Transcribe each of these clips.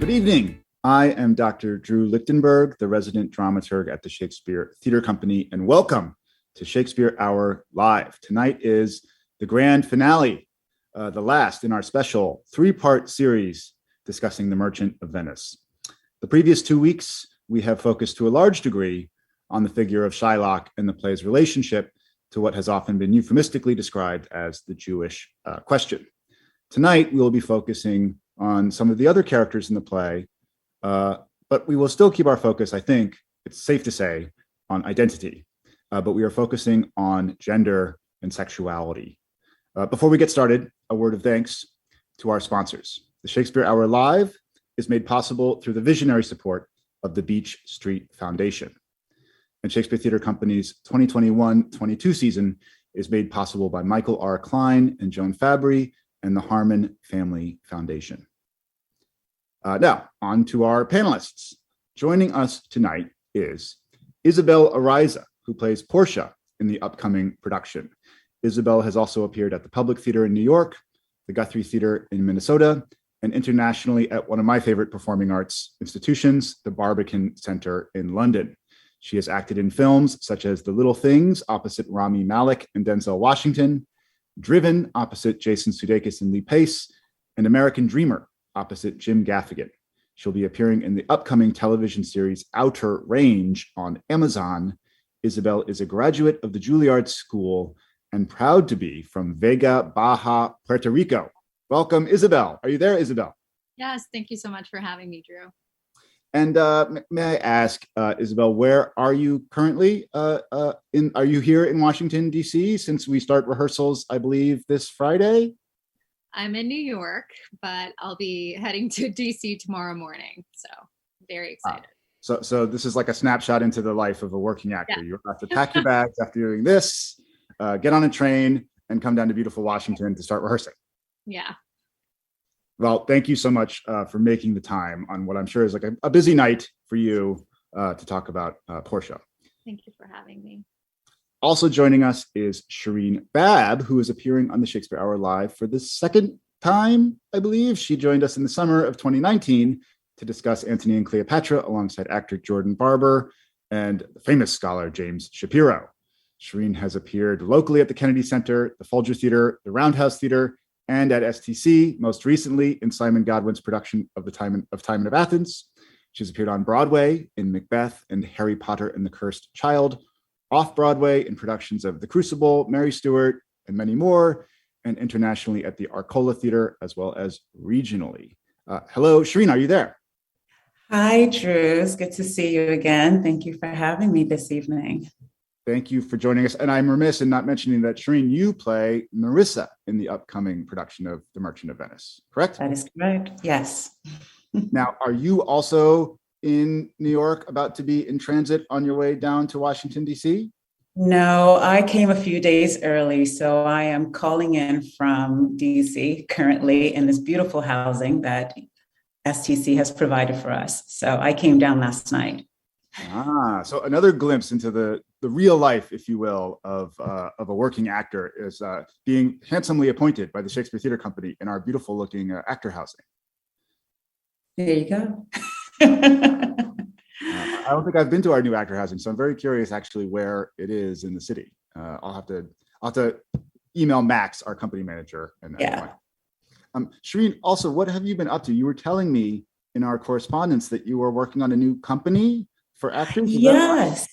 Good evening. I am Dr. Drew Lichtenberg, the resident dramaturg at the Shakespeare Theater Company, and welcome to Shakespeare Hour Live. Tonight is the grand finale, the last in our special three-part series discussing The Merchant of Venice. The previous 2 weeks, we have focused to a large degree on the figure of Shylock and the play's relationship to what has often been euphemistically described as the Jewish question. Tonight, we will be focusing on some of the other characters in the play, but we will still keep our focus, I think, it's safe to say, on identity. But we are focusing on gender and sexuality. Before we get started, a word of thanks to our sponsors. The Shakespeare Hour Live is made possible through the visionary support of the Beach Street Foundation. And Shakespeare Theater Company's 2021-22 season is made possible by Michael R. Klein and Joan Fabry and the Harmon Family Foundation. Now, on to our panelists. Joining us tonight is Isabel Ariza, who plays Portia in the upcoming production. Isabel has also appeared at the Public Theater in New York, the Guthrie Theater in Minnesota, and internationally at one of my favorite performing arts institutions, the Barbican Center in London. She has acted in films such as The Little Things opposite Rami Malek and Denzel Washington, Driven opposite Jason Sudeikis and Lee Pace, and American Dreamer opposite Jim Gaffigan. She'll be appearing in the upcoming television series Outer Range on Amazon. Isabel is a graduate of the Juilliard School and proud to be from Vega Baja, Puerto Rico. Welcome, Isabel. Are you there, Isabel? Yes, thank you so much for having me, Drew. And may I ask, Isabel, where are you currently? Are you here in Washington, D.C., since we start rehearsals, I believe, this Friday? I'm in New York, but I'll be heading to D.C. tomorrow morning, so very excited. So this is like a snapshot into the life of a working actor. Yeah. You have to pack your bags after doing this, get on a train, and come down to beautiful Washington to start rehearsing. Yeah. Well, thank you so much for making the time on what I'm sure is like a busy night for you to talk about Portia. Thank you for having me. Also joining us is Shireen Babb, who is appearing on the Shakespeare Hour Live for the second time, I believe. She joined us in the summer of 2019 to discuss Antony and Cleopatra alongside actor Jordan Barber and the famous scholar James Shapiro. Shireen has appeared locally at the Kennedy Center, the Folger Theater, the Roundhouse Theater, and at STC, most recently in Simon Godwin's production of Timon of Athens. She's appeared on Broadway in Macbeth and Harry Potter and the Cursed Child, off-Broadway in productions of The Crucible, Mary Stuart, and many more, and internationally at the Arcola Theater, as well as regionally. Hello, Shireen, are you there? Hi, Drew. It's good to see you again. Thank you for having me this evening. Thank you for joining us. And I'm remiss in not mentioning that, Shireen, you play Marissa in the upcoming production of The Merchant of Venice, correct? That is correct, yes. Now, are you also in New York, about to be in transit on your way down to Washington, D.C.? No, I came a few days early, so I am calling in from D.C. currently in this beautiful housing that STC has provided for us. So I came down last night. So another glimpse into the real life, if you will, of a working actor is being handsomely appointed by the Shakespeare Theater Company in our beautiful looking actor housing. There you go. I don't think I've been to our new actor housing, so I'm very curious actually where it is in the city. I'll have to email Max, our company manager. And Shireen, also, what have you been up to? You were telling me in our correspondence that you were working on a new company for actors. Yes.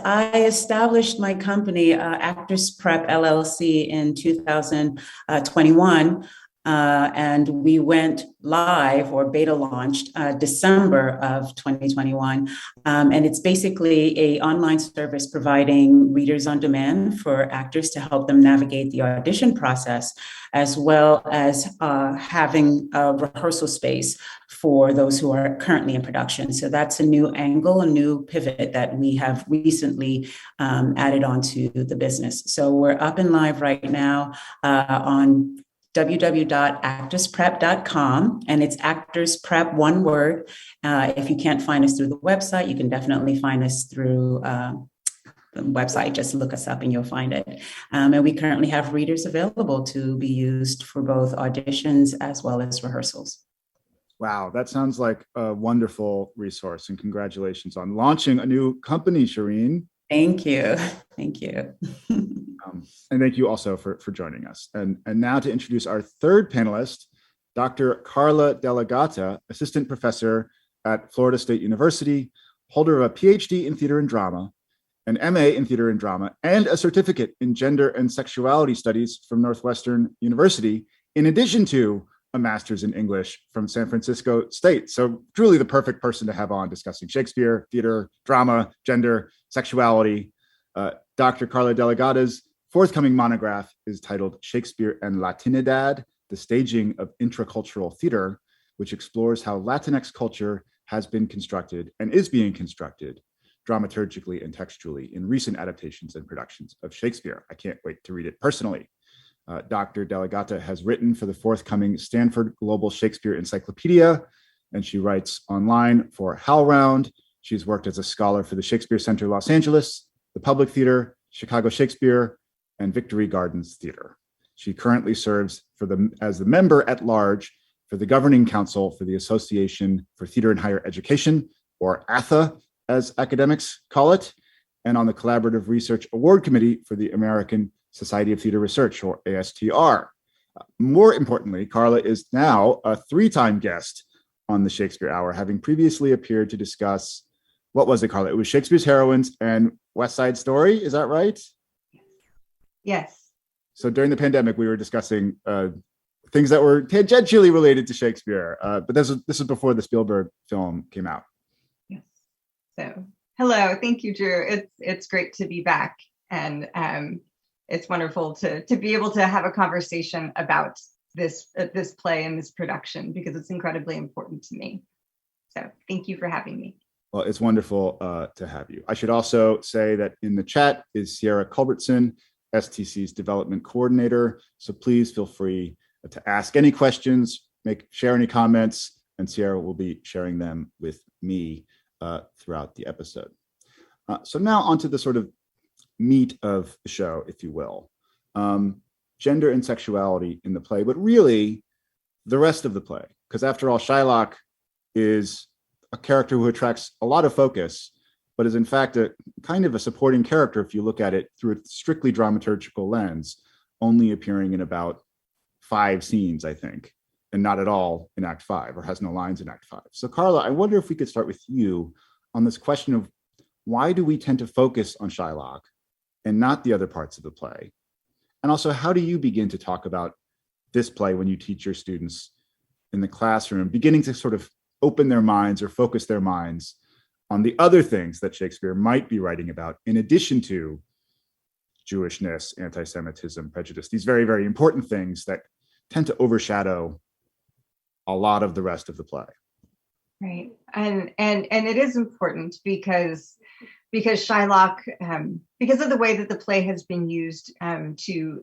I established my company, Actors Prep LLC, in 2021. And we went live or beta launched December of 2021. And it's basically an online service providing readers on demand for actors to help them navigate the audition process, as well as having a rehearsal space for those who are currently in production. So that's a new angle, a new pivot that we have recently added onto the business. So we're up and live right now on www.actorsprep.com, and it's Actors Prep, one word. If you can't find us through the website, you can definitely find us through the website. Just look us up and you'll find it. And we currently have readers available to be used for both auditions as well as rehearsals. Wow, that sounds like a wonderful resource, and congratulations on launching a new company, Shireen. Thank you. Thank you. And thank you also for joining us. And now to introduce our third panelist, Dr. Carla Delegata, assistant professor at Florida State University, holder of a PhD in theater and drama, an MA in theater and drama, and a certificate in gender and sexuality studies from Northwestern University, in addition to a master's in English from San Francisco State. So truly the perfect person to have on discussing Shakespeare, theater, drama, gender, sexuality. Dr. Carla Delegata's forthcoming monograph is titled Shakespeare and Latinidad, the Staging of Intracultural Theater, which explores how Latinx culture has been constructed and is being constructed dramaturgically and textually in recent adaptations and productions of Shakespeare. I can't wait to read it personally. Dr. Delegata has written for the forthcoming Stanford Global Shakespeare Encyclopedia, and she writes online for HowlRound. She's worked as a scholar for the Shakespeare Center Los Angeles, the Public Theater, Chicago Shakespeare, and Victory Gardens Theater. She currently serves as the member at large for the Governing Council for the Association for Theater and Higher Education, or ATHA, as academics call it, and on the Collaborative Research Award Committee for the American Society of Theater Research, or ASTR. More importantly, Carla is now a three-time guest on the Shakespeare Hour, having previously appeared to discuss, what was it, Carla? It was Shakespeare's Heroines and West Side Story, is that right? Yes. So during the pandemic, we were discussing things that were tangentially related to Shakespeare, but this is before the Spielberg film came out. Yes. So, hello, thank you, Drew. It's great to be back, and it's wonderful to be able to have a conversation about this play and this production, because it's incredibly important to me. So, thank you for having me. Well, it's wonderful to have you. I should also say that in the chat is Sierra Culbertson, STC's development coordinator. So please feel free to ask any questions, share any comments, and Sierra will be sharing them with me throughout the episode. So now onto the sort of meat of the show, if you will. Gender and sexuality in the play, but really the rest of the play. Because after all, Shylock is a character who attracts a lot of focus, but is in fact a kind of a supporting character if you look at it through a strictly dramaturgical lens, only appearing in about 5 scenes, I think, and not at all in Act 5, or has no lines in Act 5. So Carla, I wonder if we could start with you on this question of why do we tend to focus on Shylock and not the other parts of the play? And also, how do you begin to talk about this play when you teach your students in the classroom, beginning to sort of open their minds or focus their minds on the other things that Shakespeare might be writing about, in addition to Jewishness, anti-Semitism, prejudice, these very, very important things that tend to overshadow a lot of the rest of the play. Right. And it is important because Shylock, because of the way that the play has been used to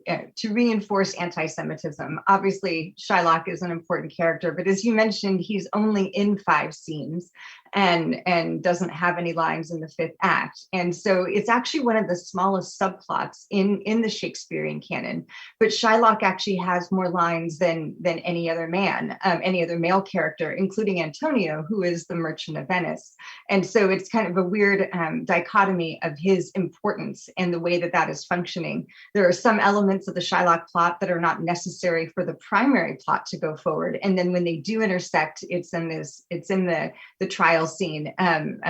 reinforce anti-Semitism. Obviously, Shylock is an important character, but as you mentioned, he's only in 5 scenes and doesn't have any lines in the 5th act. And so it's actually one of the smallest subplots in the Shakespearean canon. But Shylock actually has more lines than any other man, any other male character, including Antonio, who is the merchant of Venice. And so it's kind of a weird dichotomy of his importance and the way that is functioning. There are some elements of the Shylock plot that are not necessary for the primary plot to go forward. And then when they do intersect, it's in the trial scene,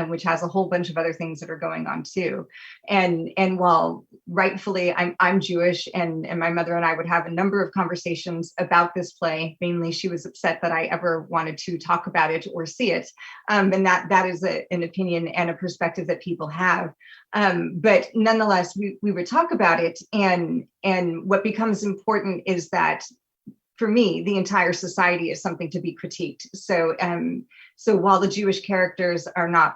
which has a whole bunch of other things that are going on too. And while rightfully I'm Jewish, and my mother and I would have a number of conversations about this play, mainly she was upset that I ever wanted to talk about it or see it. And that is an opinion and a perspective that people have. But nonetheless, we would talk about it. And what becomes important is that for me, the entire society is something to be critiqued. So while the Jewish characters are not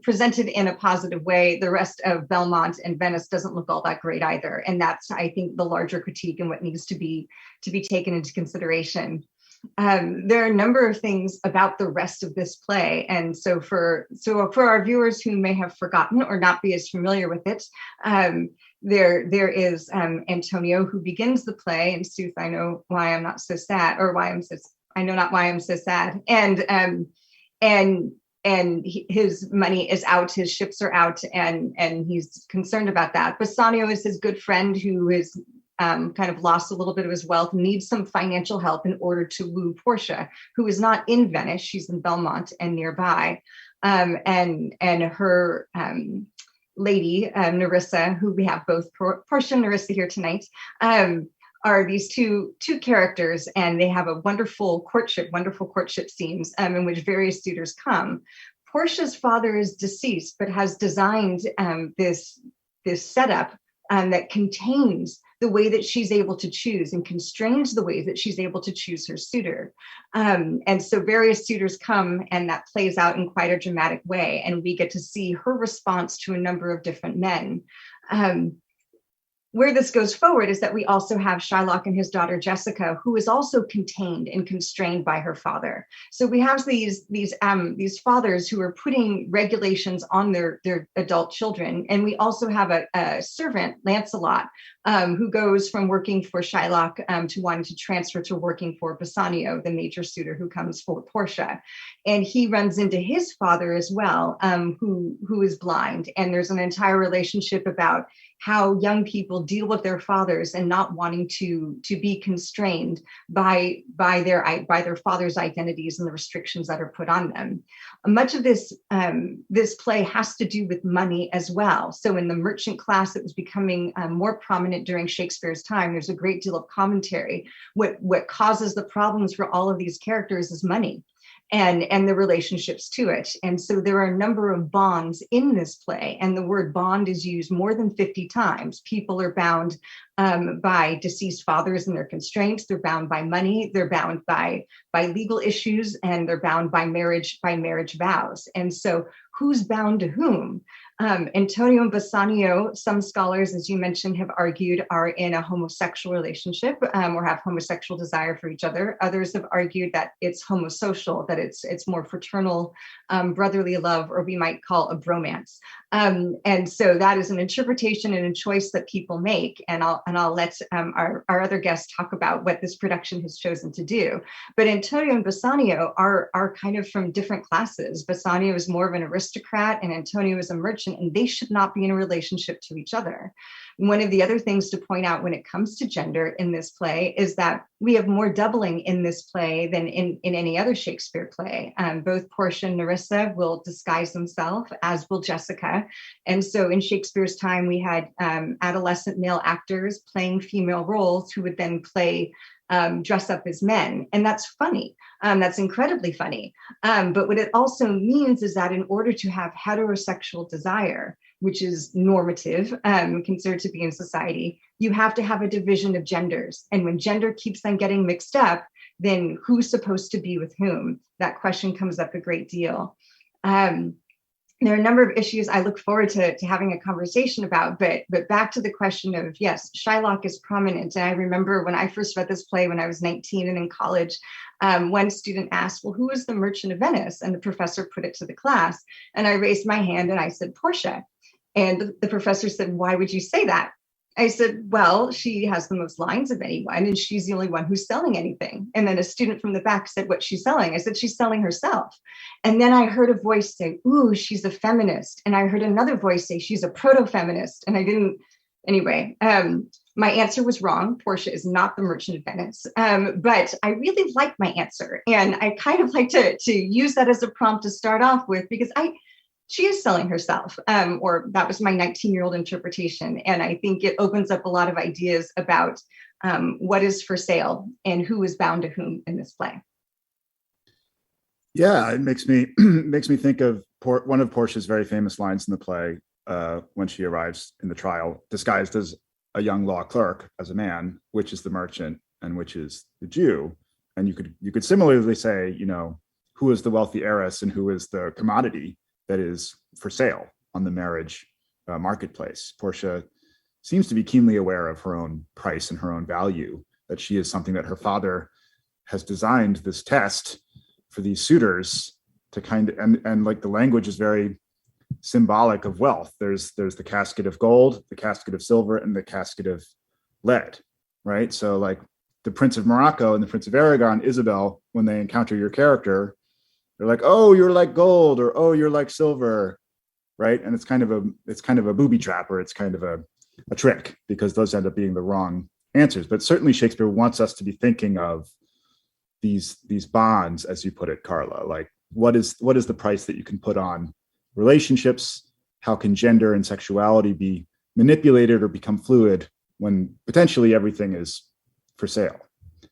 presented in a positive way, the rest of Belmont and Venice doesn't look all that great either. And that's, I think, the larger critique and what needs to be taken into consideration. There are a number of things about the rest of this play. And so for our viewers who may have forgotten or not be as familiar with it, there is Antonio, who begins the play. And Sooth, I know why I'm not so sad, or why I'm so I know not why I'm so sad. And his money is out, his ships are out, and he's concerned about that. Bassanio is his good friend who is kind of lost a little bit of his wealth, needs some financial help in order to woo Portia, who is not in Venice, she's in Belmont and nearby. And her lady, Nerissa, who we have both Portia and Nerissa here tonight, are these two characters, and they have a wonderful courtship scenes in which various suitors come. Portia's father is deceased, but has designed this setup that contains the way that she's able to choose and constrains the way that she's able to choose her suitor. And so various suitors come, and that plays out in quite a dramatic way. And we get to see her response to a number of different men. Where this goes forward is that we also have Shylock and his daughter Jessica, who is also contained and constrained by her father. So we have these fathers who are putting regulations on their adult children, and we also have a servant, Lancelot, who goes from working for Shylock to wanting to transfer to working for Bassanio, the major suitor who comes for Portia, and he runs into his father as well, who is blind, and there's an entire relationship about how young people deal with their fathers and not wanting to be constrained by their father's identities and the restrictions that are put on them. Much of this play has to do with money as well. So in the merchant class that was becoming more prominent during Shakespeare's time, there's a great deal of commentary. What causes the problems for all of these characters is money and the relationships to it. And so there are a number of bonds in this play, and the word bond is used more than 50 times. People are bound by deceased fathers and their constraints. They're bound by money. They're bound by legal issues, and they're bound by marriage vows. And so who's bound to whom? Antonio and Bassanio, some scholars, as you mentioned, have argued are in a homosexual relationship or have homosexual desire for each other. Others have argued that it's homosocial, that it's more fraternal, brotherly love, or we might call a bromance. And so that is an interpretation and a choice that people make. And I'll let our other guests talk about what this production has chosen to do. But Antonio and Bassanio are kind of from different classes. Bassanio is more of an aristocrat, and Antonio is a merchant, and they should not be in a relationship to each other. One of the other things to point out when it comes to gender in this play is that we have more doubling in this play than in any other Shakespeare play. Both Portia and Nerissa will disguise themselves, as will Jessica. And so in Shakespeare's time, we had adolescent male actors playing female roles who would then dress up as men. And that's funny. That's incredibly funny. But what it also means is that in order to have heterosexual desire, which is normative, considered to be in society, you have to have a division of genders. And when gender keeps on getting mixed up, then who's supposed to be with whom? That question comes up a great deal. There are a number of issues I look forward to having a conversation about, but back to the question of, yes, Shylock is prominent. And I remember when I first read this play when I was 19 and in college, one student asked, well, who is the Merchant of Venice? And the professor put it to the class. And I raised my hand and I said, Portia. And the professor said, why would you say that? I said, well, she has the most lines of anyone, and she's the only one who's selling anything. And then a student from the back said, what's she selling? I said, she's selling herself. And then I heard a voice say, ooh, she's a feminist. And I heard another voice say, she's a proto-feminist. And I didn't, anyway, my answer was wrong. Portia is not the Merchant of Venice. But I really like my answer. And I kind of like to use that as a prompt to start off with, because she is selling herself, or that was my 19-year-old interpretation. And I think it opens up a lot of ideas about what is for sale and who is bound to whom in this play. Yeah, it makes me think of one of Portia's very famous lines in the play when she arrives in the trial, disguised as a young law clerk, as a man, which is the merchant and which is the Jew. And you could similarly say, you know, who is the wealthy heiress and who is the commodity that is for sale on the marriage marketplace. Portia seems to be keenly aware of her own price and her own value, that she is something that her father has designed this test for these suitors to kind of, and like the language is very symbolic of wealth. There's the casket of gold, the casket of silver, and the casket of lead, right? So like the Prince of Morocco and the Prince of Aragon, Isabel, when they encounter your character, they're like, "Oh, you're like gold," or "Oh, you're like silver," right? And it's kind of a booby trap, or it's kind of a trick, because those end up being the wrong answers. But certainly Shakespeare wants us to be thinking of these bonds, as you put it, Carla. Like, what is the price that you can put on relationships? How can gender and sexuality be manipulated or become fluid when potentially everything is for sale?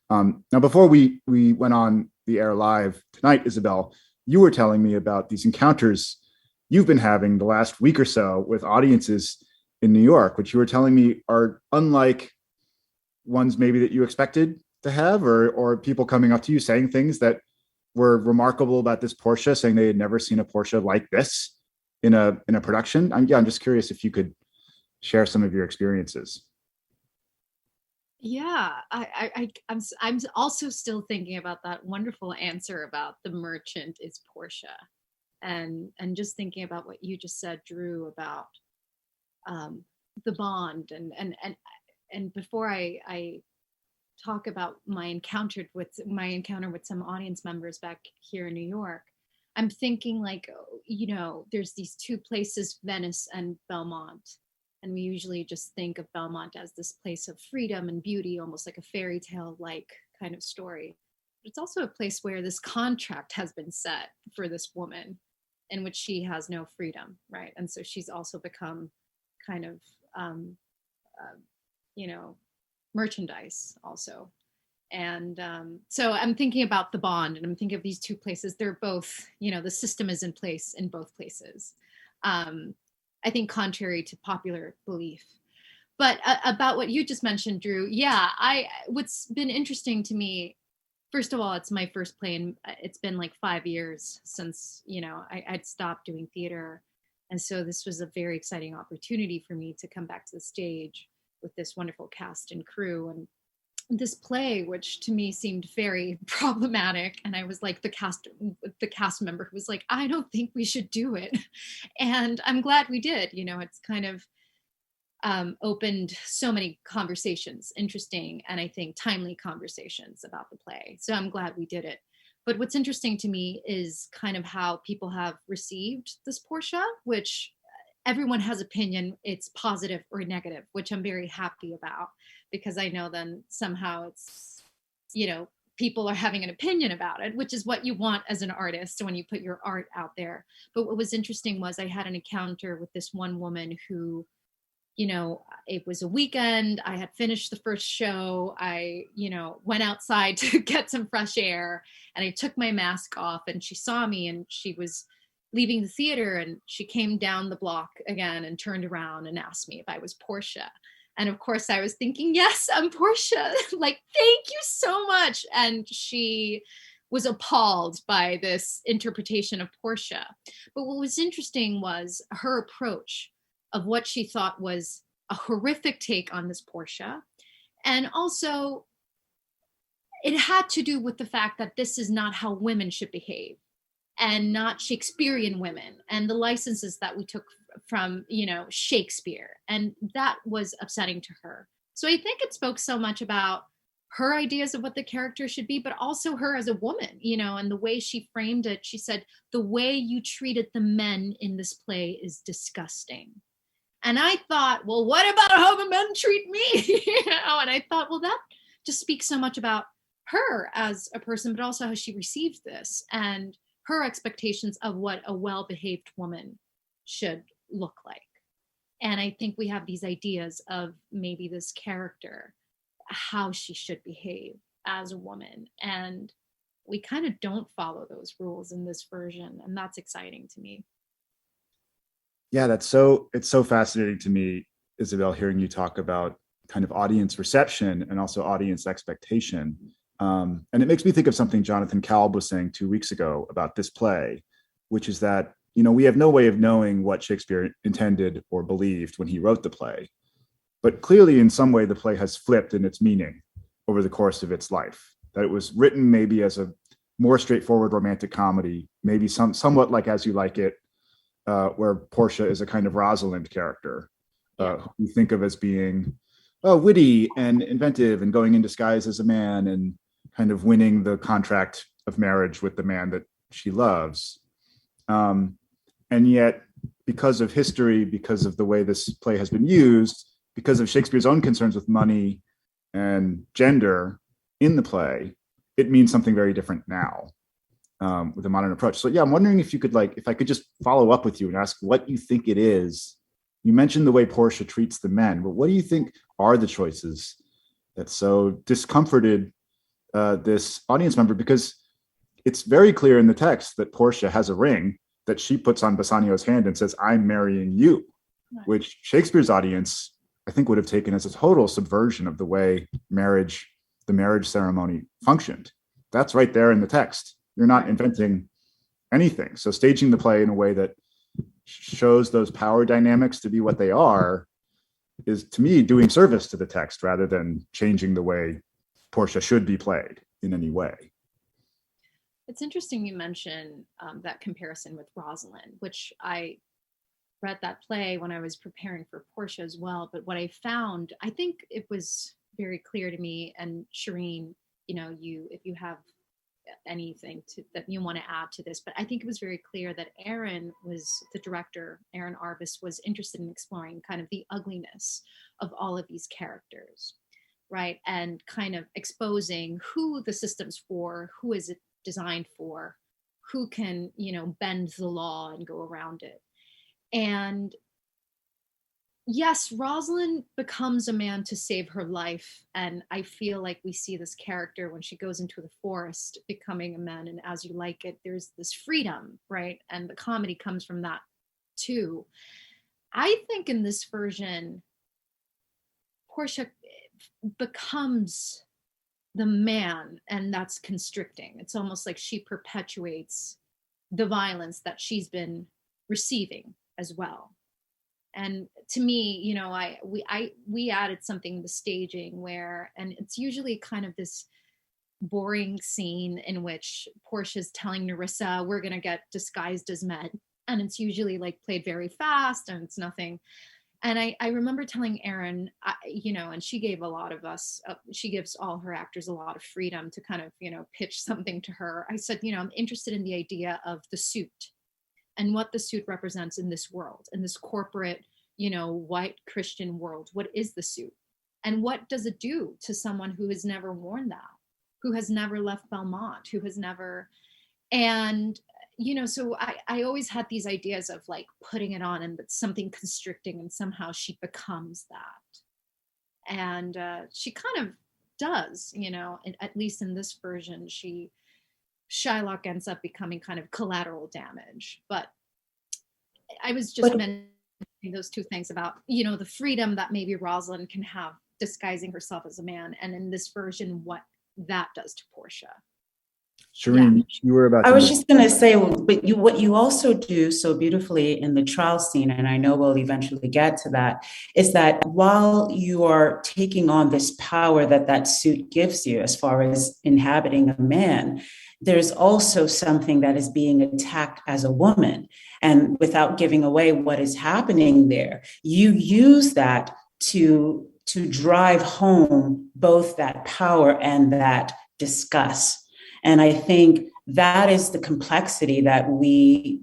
Now, before we went on the air live tonight, Isabel, you were telling me about these encounters you've been having the last week or so with audiences in New York, which you were telling me are unlike ones maybe that you expected to have, or people coming up to you saying things that were remarkable about this Portia, saying they had never seen a Portia like this in a production. I'm just curious if you could share some of your experiences. Yeah, I'm also still thinking about that wonderful answer about the merchant is Portia, and just thinking about what you just said, Drew, about the bond, and before I talk about my encounter with some audience members back here in New York, I'm thinking, like, there's these two places, Venice and Belmont. And we usually just think of Belmont as this place of freedom and beauty, almost like a fairy tale-like kind of story. But it's also a place where this contract has been set for this woman in which she has no freedom, right? And so she's also become kind of, merchandise also. And so I'm thinking about the bond, and I'm thinking of these two places. They're both, the system is in place in both places. I think contrary to popular belief. But about what you just mentioned, Drew, what's been interesting to me, first of all, it's my first play, and it's been like 5 years since, I'd stopped doing theater. And so this was a very exciting opportunity for me to come back to the stage with this wonderful cast and crew. And this play, which to me seemed very problematic, and I was like the cast member who was like, I don't think we should do it, and I'm glad we did. It's kind of opened so many conversations, interesting and I think timely conversations about the play. So I'm glad we did it. But what's interesting to me is kind of how people have received this Portia, which everyone has opinion. It's positive or negative, which I'm very happy about, because I know then somehow it's, people are having an opinion about it, which is what you want as an artist when you put your art out there. But what was interesting was I had an encounter with this one woman who, it was a weekend. I had finished the first show. I, went outside to get some fresh air, and I took my mask off, and she saw me, and she was leaving the theater, and she came down the block again and turned around and asked me if I was Portia. And of course I was thinking, yes, I'm Portia. Like, thank you so much. And she was appalled by this interpretation of Portia. But what was interesting was her approach of what she thought was a horrific take on this Portia. And also it had to do with the fact that this is not how women should behave, and not Shakespearean women, and the licenses that we took from, Shakespeare. And that was upsetting to her. So I think it spoke so much about her ideas of what the character should be, but also her as a woman, and the way she framed it. She said, the way you treated the men in this play is disgusting. And I thought, well, what about how the men treat me? And I thought, well, that just speaks so much about her as a person, but also how she received this, and her expectations of what a well-behaved woman should look like. And I think we have these ideas of maybe this character, how she should behave as a woman. And we kind of don't follow those rules in this version. And that's exciting to me. Yeah, it's so fascinating to me, Isabel, hearing you talk about kind of audience reception and also audience expectation. And it makes me think of something Jonathan Kalb was saying 2 weeks ago about this play, which is that, we have no way of knowing what Shakespeare intended or believed when he wrote the play. But clearly, in some way, the play has flipped in its meaning over the course of its life. That it was written maybe as a more straightforward romantic comedy, maybe somewhat like As You Like It, where Portia is a kind of Rosalind character, who you think of as being witty and inventive and going in disguise as a man and kind of winning the contract of marriage with the man that she loves. And yet, because of history, because of the way this play has been used, because of Shakespeare's own concerns with money and gender in the play, it means something very different now with a modern approach. So yeah, I'm wondering if you could if I could just follow up with you and ask what you think it is. You mentioned the way Portia treats the men, but what do you think are the choices that so discomforted this audience member? Because it's very clear in the text that Portia has a ring that she puts on Bassanio's hand and says, "I'm marrying you," Right. which Shakespeare's audience, I think, would have taken as a total subversion of the way the marriage ceremony functioned. That's right there in the text. You're not inventing anything. So staging the play in a way that shows those power dynamics to be what they are is, to me, doing service to the text rather than changing the way Portia should be played in any way. It's interesting you mention that comparison with Rosalind, which I read that play when I was preparing for Portia as well. But what I found, I think it was very clear to me, and Shireen, if you have anything that you want to add to this, but I think it was very clear that the director, Aaron Arvis, was interested in exploring kind of the ugliness of all of these characters, right? And kind of exposing who the system's for, who is it designed for, who can, bend the law and go around it. And yes, Rosalind becomes a man to save her life. And I feel like we see this character when she goes into the forest becoming a man. And as you like it, there's this freedom, right? And the comedy comes from that too. I think in this version, Portia becomes the man, and that's constricting. It's almost like she perpetuates the violence that she's been receiving as well. And to me, we added something in the staging where, and it's usually kind of this boring scene in which Portia's telling Nerissa, we're going to get disguised as men. And it's usually played very fast and it's nothing. And I remember telling Erin, and she gave she gives all her actors a lot of freedom to kind of, pitch something to her. I said, I'm interested in the idea of the suit and what the suit represents in this world, in this corporate, white Christian world. What is the suit? And what does it do to someone who has never worn that, who has never left Belmont, who has never, and so I always had these ideas of putting it on and it's something constricting and somehow she becomes that. And she kind of does, at least in this version, Shylock ends up becoming kind of collateral damage. But I was just mentioning those two things about, the freedom that maybe Rosalind can have disguising herself as a man. And in this version, what that does to Portia. Shireen, you were about to. I was just going to say, but what you also do so beautifully in the trial scene, and I know we'll eventually get to that, is that while you are taking on this power that suit gives you as far as inhabiting a man, there's also something that is being attacked as a woman. And without giving away what is happening there, you use that to drive home both that power and that disgust. And I think that is the complexity that we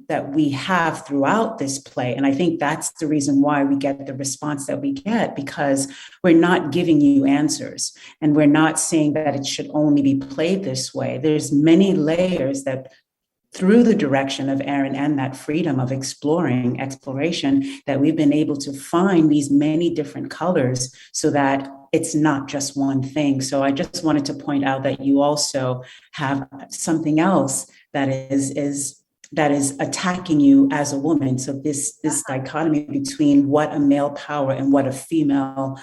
have throughout this play. And I think that's the reason why we get the response that we get, because we're not giving you answers and we're not saying that it should only be played this way. There's many layers that, through the direction of Aaron and that freedom of exploration, that we've been able to find these many different colors so that it's not just one thing. So I just wanted to point out that you also have something else that is attacking you as a woman. So this dichotomy between what a male power and what a female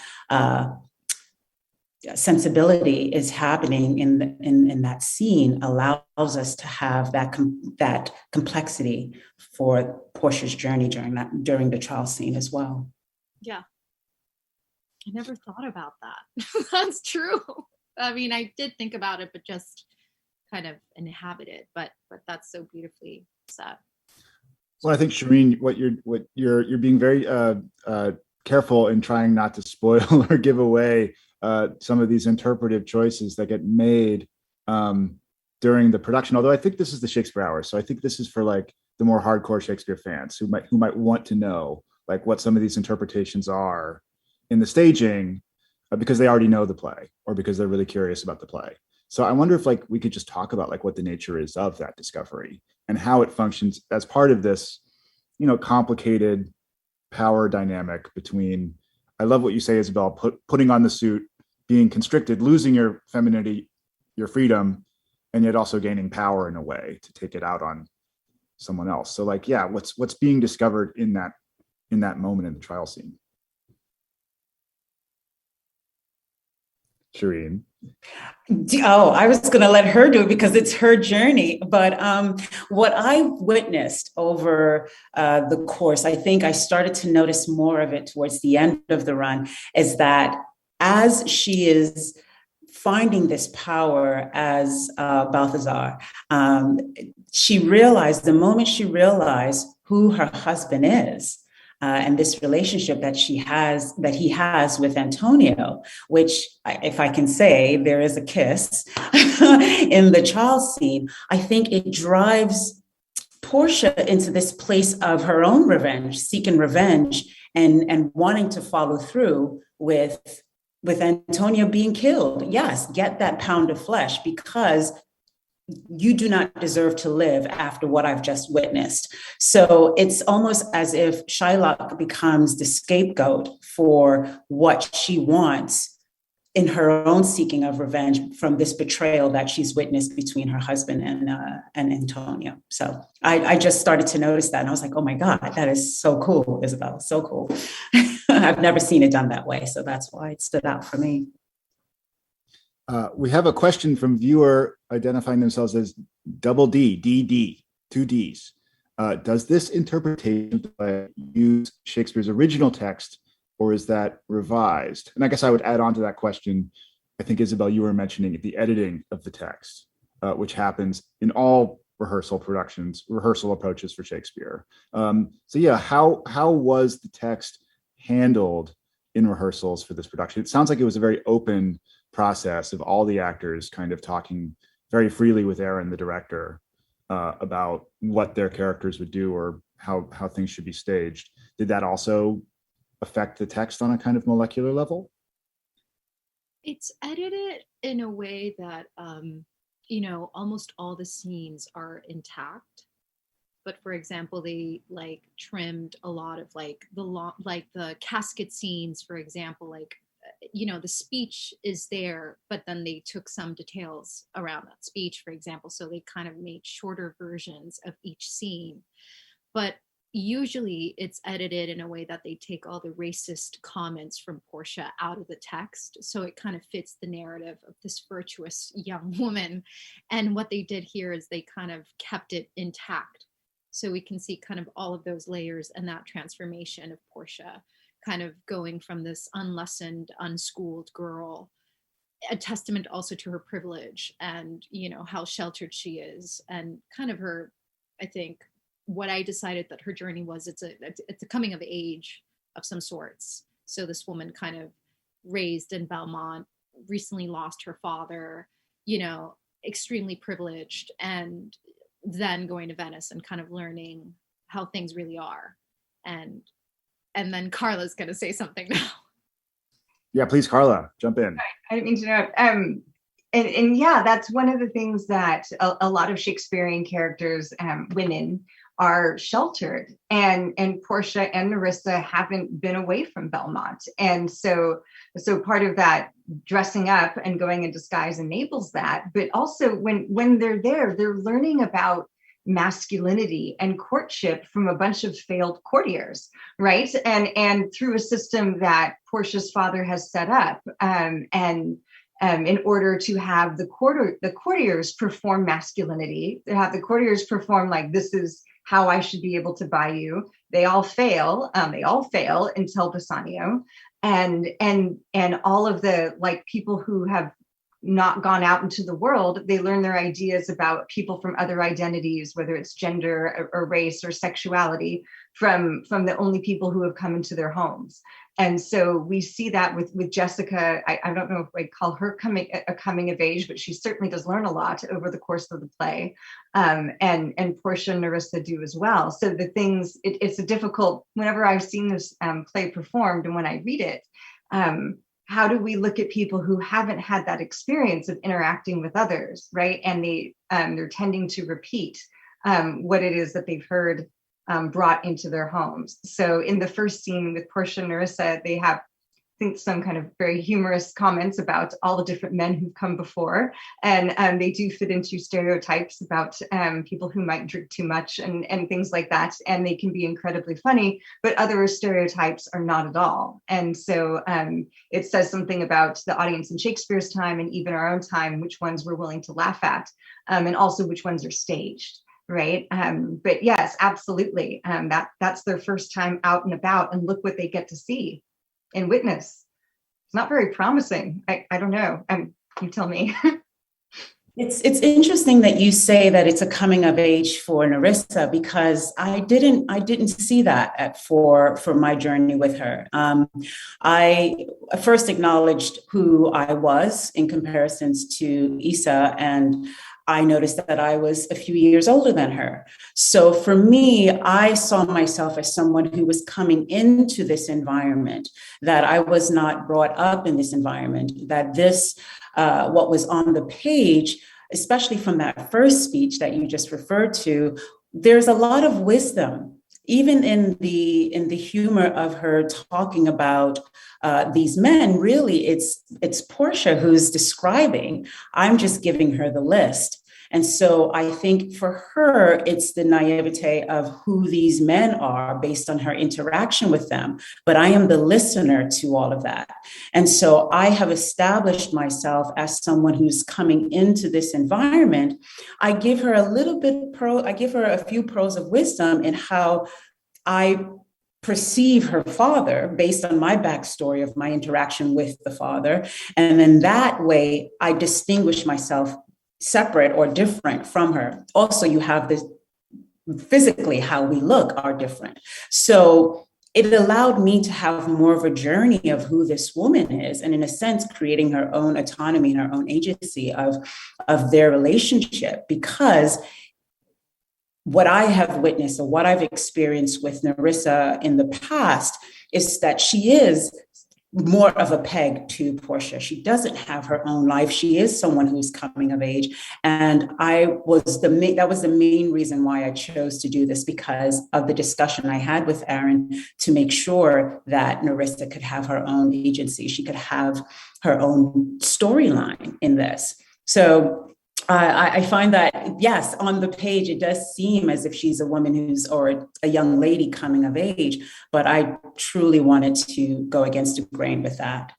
sensibility is happening in that scene allows us to have that complexity for Portia's journey during the trial scene as well. Yeah. I never thought about that. That's true. I mean, I did think about it, but just kind of inhabit it. But that's so beautifully said. Well, I think Shireen, what you're being very careful in trying not to spoil or give away some of these interpretive choices that get made during the production. Although I think this is the Shakespeare Hour, so I think this is for like the more hardcore Shakespeare fans who might want to know like what some of these interpretations are in the staging because they already know the play or because they're really curious about the play. So I wonder if like we could just talk about like what the nature is of that discovery and how it functions as part of this, complicated power dynamic between, I love what you say, Isabel, putting on the suit, being constricted, losing your femininity, your freedom, and yet also gaining power in a way to take it out on someone else. So like, yeah, what's being discovered in that moment in the trial scene? Shireen. Oh, I was going to let her do it because it's her journey. But what I witnessed over the course, I think I started to notice more of it towards the end of the run, is that as she is finding this power as Balthazar, the moment she realized who her husband is, and this relationship that he has with Antonio, which, if I can say, there is a kiss in the child scene. I think it drives Portia into this place of her own revenge, seeking revenge, and wanting to follow through with Antonio being killed. Yes, get that pound of flesh because you do not deserve to live after what I've just witnessed. So it's almost as if Shylock becomes the scapegoat for what she wants in her own seeking of revenge from this betrayal that she's witnessed between her husband and Antonio. So I just started to notice that, and I was like, oh my God, that is so cool, Isabel, so cool. I've never seen it done that way, so that's why it stood out for me. We have a question from viewer identifying themselves as double D, DD, two Ds. Does this interpretation use Shakespeare's original text, or is that revised? And I guess I would add on to that question, I think, Isabel, you were mentioning the editing of the text, which happens in all rehearsal approaches for Shakespeare. So yeah, how was the text handled in rehearsals for this production? It sounds like it was a very open process of all the actors kind of talking very freely with Aaron, the director, about what their characters would do or how things should be staged. Did that also affect the text on a kind of molecular level? It's edited in a way that, almost all the scenes are intact. But for example, they like trimmed a lot of like the casket scenes, for example, the speech is there, but then they took some details around that speech, for example. So they kind of made shorter versions of each scene. But usually it's edited in a way that they take all the racist comments from Portia out of the text. So it kind of fits the narrative of this virtuous young woman. And what they did here is they kind of kept it intact. So we can see kind of all of those layers and that transformation of Portia kind of going from this unlessoned, unschooled girl, a testament also to her privilege and, how sheltered she is, and kind of her, I think, what I decided that her journey was, it's a coming of age of some sorts. So this woman kind of raised in Belmont, recently lost her father, extremely privileged, and then going to Venice and kind of learning how things really are. And then Carla's going to say something now. Yeah, please, Carla, jump in. I didn't mean to interrupt. And yeah, that's one of the things that a lot of Shakespearean characters, women, are sheltered, and Portia and Nerissa haven't been away from Belmont, and so part of that dressing up and going in disguise enables that. But also when they're there, they're learning about masculinity and courtship from a bunch of failed courtiers, right? And through a system that Portia's father has set up, in order to have the courtiers perform masculinity, to have the courtiers perform like, this is how I should be able to buy you. They all fail. Until Bassanio, and all of the like people who have not gone out into the world, they learn their ideas about people from other identities, whether it's gender or race or sexuality, from the only people who have come into their homes. And so we see that with Jessica. I don't know if I'd call her a coming of age, but she certainly does learn a lot over the course of the play. And Portia and Nerissa do as well. So the things, it's a difficult, whenever I've seen this play performed and when I read it, how do we look at people who haven't had that experience of interacting with others, right? And they're tending to repeat what it is that they've heard brought into their homes. So in the first scene with Portia and Nerissa, they have, I think, some kind of very humorous comments about all the different men who've come before. And they do fit into stereotypes about people who might drink too much and things like that. And they can be incredibly funny, but other stereotypes are not at all. And so it says something about the audience in Shakespeare's time and even our own time, which ones we're willing to laugh at, and also which ones are staged. Right. But yes, absolutely. That's their first time out and about, and look what they get to see and witness. It's not very promising. I don't know. You tell me. It's interesting that you say that it's a coming of age for Nerissa, because I didn't see that for my journey with her. I first acknowledged who I was in comparisons to Isa, and I noticed that I was a few years older than her. So for me, I saw myself as someone who was coming into this environment, that I was not brought up in this environment, that this, what was on the page, especially from that first speech that you just referred to, there's a lot of wisdom, even in the humor of her talking about these men. Really, it's Portia who's describing. I'm just giving her the list. And so I think for her, it's the naivete of who these men are based on her interaction with them. But I am the listener to all of that. And so I have established myself as someone who's coming into this environment. I give her I give her a few pearls of wisdom in how I perceive her father based on my backstory of my interaction with the father. And then that way I distinguish myself separate or different from her. Also, you have this physically how we look are different. So it allowed me to have more of a journey of who this woman is, and in a sense, creating her own autonomy and her own agency of their relationship. Because what I have witnessed or what I've experienced with Nerissa in the past is that she is more of a peg to Portia. She doesn't have her own life. She is someone who's coming of age. And that was the main reason why I chose to do this, because of the discussion I had with Aaron to make sure that Nerissa could have her own agency. She could have her own storyline in this. So I find that, yes, on the page, it does seem as if she's a woman or a young lady coming of age, but I truly wanted to go against the grain with that.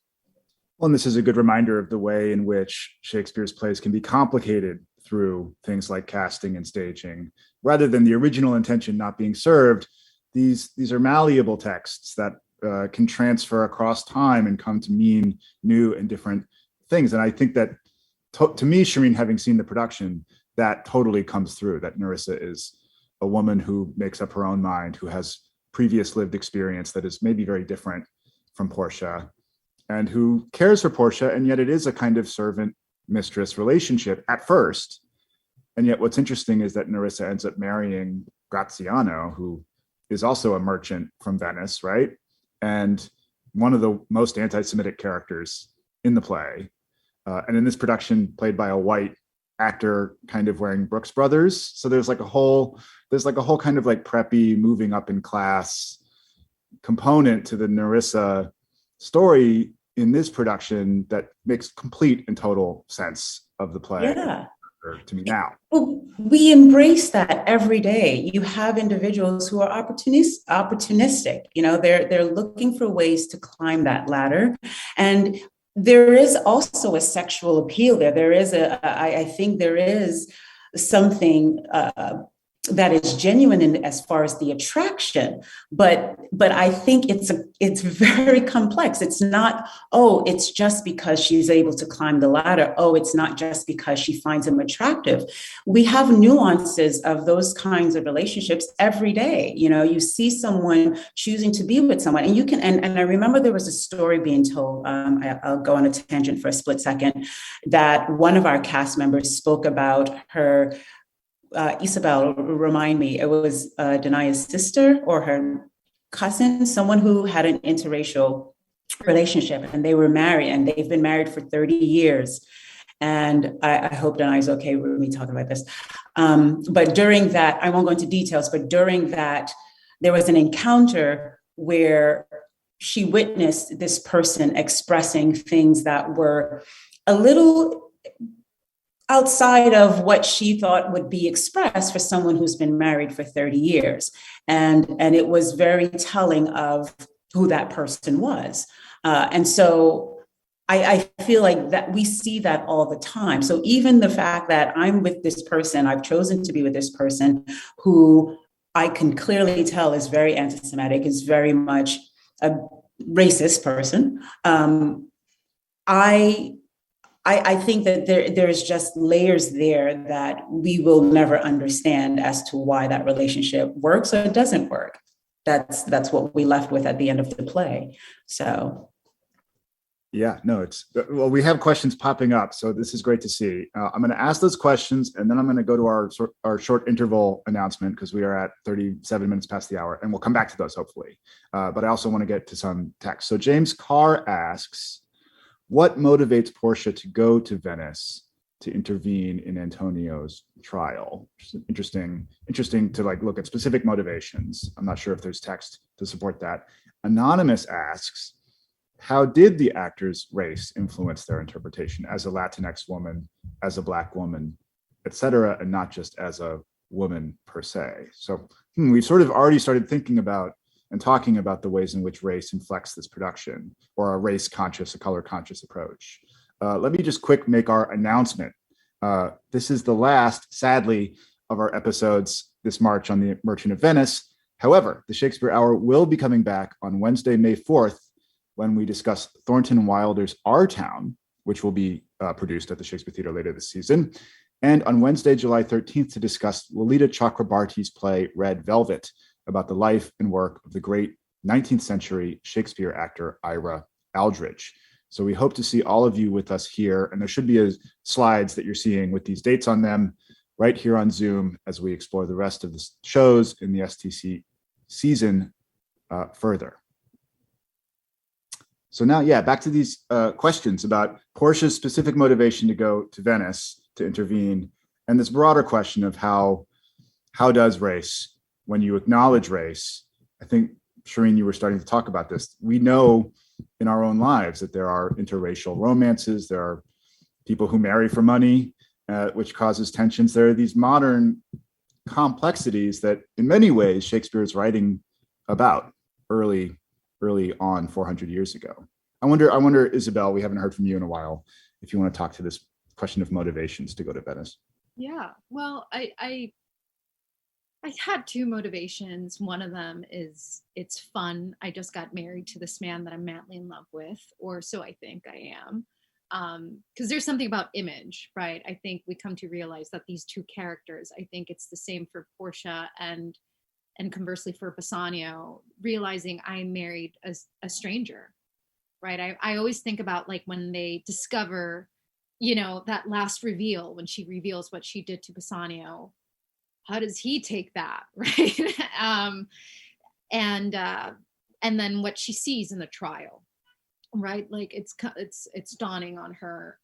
Well, and this is a good reminder of the way in which Shakespeare's plays can be complicated through things like casting and staging. Rather than the original intention not being served, these are malleable texts that can transfer across time and come to mean new and different things. And I think that to me, Shireen, having seen the production, that totally comes through, that Nerissa is a woman who makes up her own mind, who has previous lived experience that is maybe very different from Portia, and who cares for Portia, and yet it is a kind of servant-mistress relationship at first. And yet what's interesting is that Nerissa ends up marrying Graziano, who is also a merchant from Venice, right? And one of the most anti-Semitic characters in the play. And in this production, played by a white actor, kind of wearing Brooks Brothers. So there's like a whole kind of like preppy, moving up in class component to the Nerissa story in this production that makes complete and total sense of the play. Yeah. To me now. We embrace that every day. You have individuals who are opportunistic. You know, they're looking for ways to climb that ladder. And there is also a sexual appeal there. I think there is something that is genuine in as far as the attraction, but I think it's very complex. It's not, oh, it's just because she's able to climb the ladder. Oh, it's not just because she finds him attractive. We have nuances of those kinds of relationships every day. You know, you see someone choosing to be with someone, and you can. And I remember there was a story being told. I'll go on a tangent for a split second. That one of our cast members spoke about her. Isabel, remind me, it was Denaya's sister or her cousin, someone who had an interracial relationship, and they were married, and they've been married for 30 years. And I hope Denaya's okay with me talking about this. But during that, I won't go into details, but during that, there was an encounter where she witnessed this person expressing things that were a little outside of what she thought would be expressed for someone who's been married for 30 years. And it was very telling of who that person was. And so I feel like that we see that all the time. So even the fact that I'm with this person, I've chosen to be with this person who I can clearly tell is very anti-Semitic, is very much a racist person. I think that there's just layers there that we will never understand as to why that relationship works or doesn't work. That's what we left with at the end of the play. So. Yeah, no, well, we have questions popping up, so this is great to see. I'm going to ask those questions, and then I'm going to go to our short interval announcement because we are at 37 minutes past the hour, and we'll come back to those hopefully. But I also want to get to some text. So James Carr asks, what motivates Portia to go to Venice to intervene in Antonio's trial? Interesting to look at specific motivations. I'm not sure if there's text to support that. Anonymous asks, how did the actor's race influence their interpretation as a Latinx woman, as a Black woman, et cetera, and not just as a woman per se? So we've sort of already started thinking about and talking about the ways in which race inflects this production, or a race-conscious, a color-conscious approach. Let me just quick make our announcement. This is the last, sadly, of our episodes this March on the Merchant of Venice. However, the Shakespeare Hour will be coming back on Wednesday, May 4th, when we discuss Thornton Wilder's Our Town, which will be produced at the Shakespeare Theatre later this season, and on Wednesday, July 13th, to discuss Lolita Chakrabarty's play Red Velvet, about the life and work of the great 19th century Shakespeare actor Ira Aldridge. So we hope to see all of you with us here, and there should be slides that you're seeing with these dates on them right here on Zoom as we explore the rest of the shows in the STC season further. So now, back to these questions about Portia's specific motivation to go to Venice to intervene, and this broader question of how does race, when you acknowledge race, I think, Shireen, you were starting to talk about this. We know in our own lives that there are interracial romances, there are people who marry for money, which causes tensions. There are these modern complexities that in many ways Shakespeare is writing about early on 400 years ago. I wonder, Isabel, we haven't heard from you in a while, if you want to talk to this question of motivations to go to Venice. Yeah, well, I had two motivations. One of them is it's fun. I just got married to this man that I'm madly in love with, or so I think I am. Because there's something about image, right? I think we come to realize that these two characters, I think it's the same for Portia and conversely for Bassanio, realizing I married a stranger, right? I always think about like when they discover, that last reveal, when she reveals what she did to Bassanio. How does he take that, right? And then what she sees in the trial, right? Like it's dawning on her.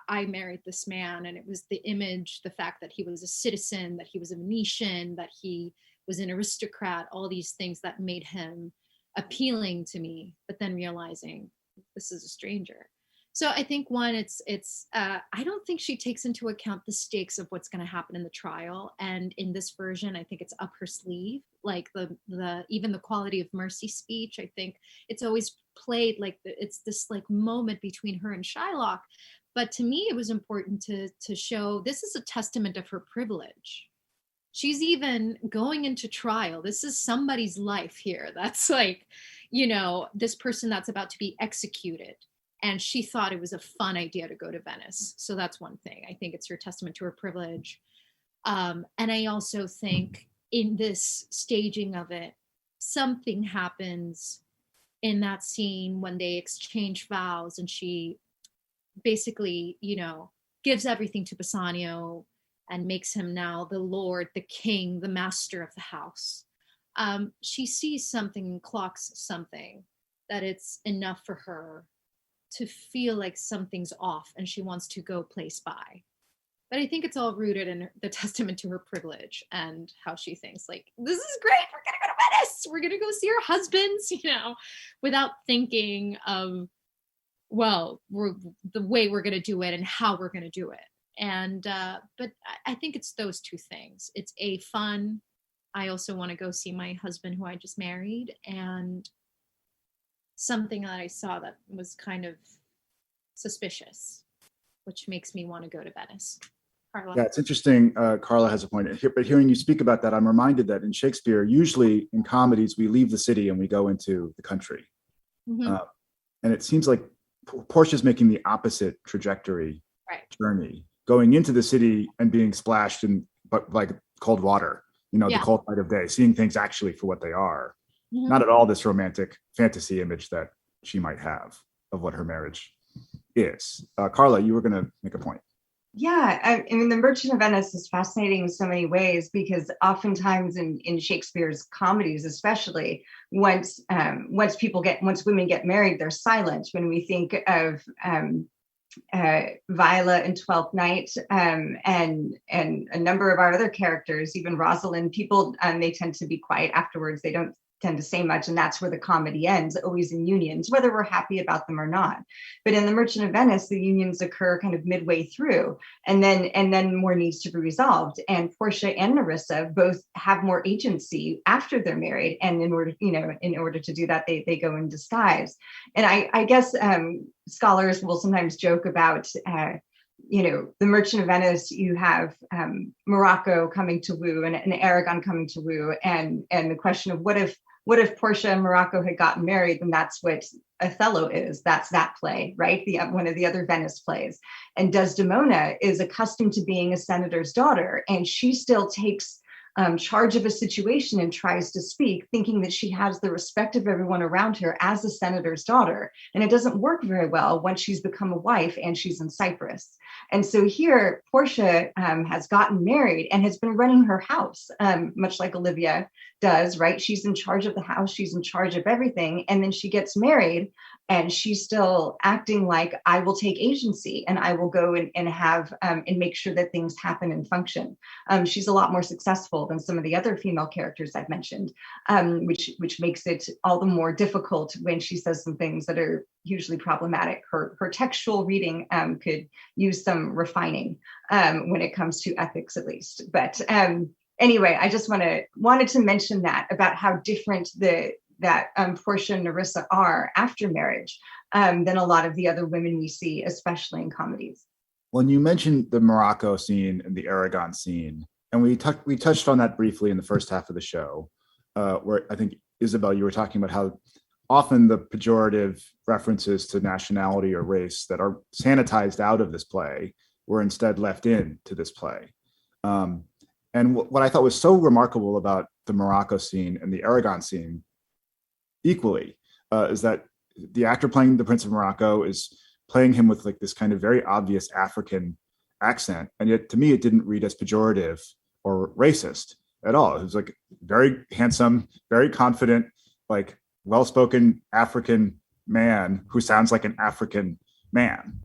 I married this man, and it was the image, the fact that he was a citizen, that he was a Venetian, that he was an aristocrat, all these things that made him appealing to me. But then realizing this is a stranger. So I think one, it's I don't think she takes into account the stakes of what's going to happen in the trial. And in this version, I think it's up her sleeve, like the even the quality of Mercy speech. I think it's always played like it's this like moment between her and Shylock. But to me, it was important to show this is a testament of her privilege, She's even going into trial. This is somebody's life here. That's like, you know, this person that's about to be executed. And she thought it was a fun idea to go to Venice. So that's one thing. I think it's her testament to her privilege. And I also think in this staging of it, something happens in that scene when they exchange vows and she basically, you know, gives everything to Bassanio and makes him now the lord, the king, the master of the house. She sees something and clocks something, that it's enough for her to feel like something's off and she wants to go place by. But I think it's all rooted in the testament to her privilege and how she thinks like, this is great, we're gonna go to Venice, we're gonna go see our husbands, you know, without thinking of, well, the way we're gonna do it and how we're gonna do it. And but I think it's those two things. It's a fun, I also want to go see my husband who I just married, and something that I saw that was kind of suspicious, which makes me want to go to Venice. Carla. Yeah, it's interesting. Carla has a point here, but hearing you speak about that, I'm reminded that in Shakespeare, usually in comedies, we leave the city and we go into the country. Mm-hmm. And it seems like Portia's making the opposite trajectory journey, going into the city and being splashed in but like cold water, you know, the cold light of day, seeing things actually for what they are. Mm-hmm. Not at all this romantic fantasy image that she might have of what her marriage is. Carla, you were going to make a point. Yeah, I mean, The Merchant of Venice is fascinating in so many ways because oftentimes in Shakespeare's comedies, especially, once women get married, they're silent. When we think of Viola in Twelfth Night, and a number of our other characters, even Rosalind, people they tend to be quiet afterwards. They don't tend to say much, and that's where the comedy ends, always in unions, whether we're happy about them or not. But in The Merchant of Venice, the unions occur kind of midway through, and then more needs to be resolved. And Portia and Nerissa both have more agency after they're married, and in order to do that, they go in disguise. And I guess scholars will sometimes joke about The Merchant of Venice, you have Morocco coming to woo and Aragon coming to woo, and the question of what if Portia and Morocco had gotten married, then that's what Othello is. That's that play, right? One of the other Venice plays. And Desdemona is accustomed to being a senator's daughter, and she still takes charge of a situation and tries to speak, thinking that she has the respect of everyone around her as a senator's daughter. And it doesn't work very well once she's become a wife and she's in Cyprus. And so here, Portia has gotten married and has been running her house, much like Olivia does, right? She's in charge of the house, she's in charge of everything. And then she gets married and she's still acting like, I will take agency and I will go and have and make sure that things happen and function. She's a lot more successful than some of the other female characters I've mentioned, which makes it all the more difficult when she says some things that are hugely problematic. Her textual reading could use some refining when it comes to ethics, at least. But anyway, I just wanted to mention that about how different that Portia and Nerissa are after marriage than a lot of the other women we see, especially in comedies. When you mentioned the Morocco scene and the Aragon scene, and we touched on that briefly in the first half of the show, where I think, Isabel, you were talking about how often the pejorative references to nationality or race that are sanitized out of this play were instead left in to this play. And what I thought was so remarkable about the Morocco scene and the Aragon scene equally is that the actor playing the Prince of Morocco is playing him with like this kind of very obvious African accent. And yet to me, it didn't read as pejorative or racist at all. It was like very handsome, very confident, like well-spoken African man who sounds like an African man.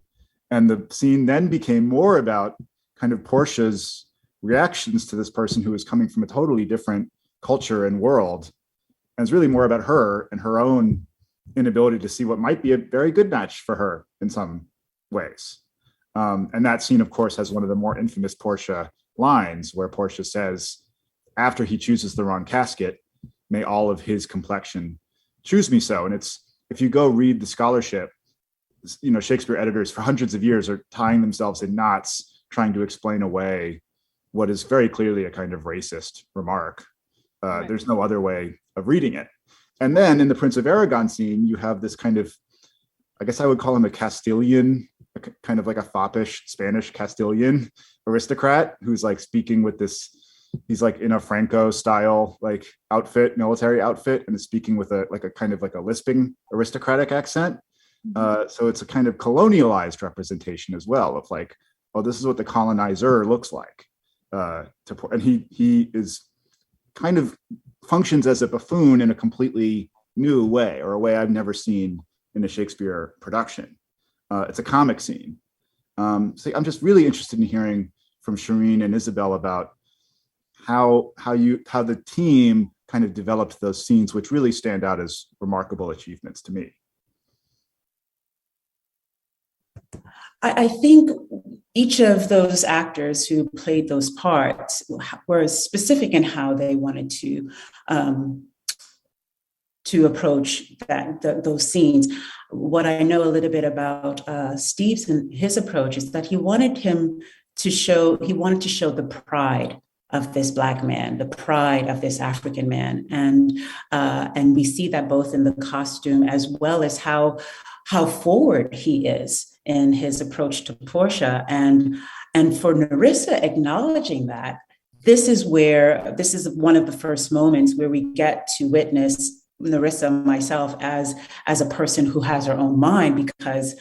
And the scene then became more about kind of Portia's reactions to this person who is coming from a totally different culture and world. And it's really more about her and her own inability to see what might be a very good match for her in some ways. And that scene, of course, has one of the more infamous Portia lines where Portia says, after he chooses the wrong casket, may all of his complexion choose me so. And it's, if you go read the scholarship, Shakespeare editors for hundreds of years are tying themselves in knots, trying to explain away what is very clearly a kind of racist remark. Right. There's no other way of reading it. And then in the Prince of Aragon scene, you have this kind of, I guess I would call him a Castilian, kind of like a foppish Spanish Castilian aristocrat who's like speaking with this, he's like in a Franco style like outfit, military outfit, and is speaking with a kind of like a lisping aristocratic accent. So it's a kind of colonialized representation as well of like, oh, this is what the colonizer looks like. And he is kind of functions as a buffoon in a completely new way, or a way I've never seen in a Shakespeare production. It's a comic scene. So I'm just really interested in hearing from Shireen and Isabel about how the team kind of developed those scenes, which really stand out as remarkable achievements to me. I think each of those actors who played those parts were specific in how they wanted to approach those scenes. What I know a little bit about Steve's and his approach is that he wanted to show the pride of this Black man, the pride of this African man, and we see that both in the costume as well as how forward he is in his approach to Portia, and for Nerissa acknowledging that. This is one of the first moments where we get to witness Nerissa, myself, as a person who has her own mind, because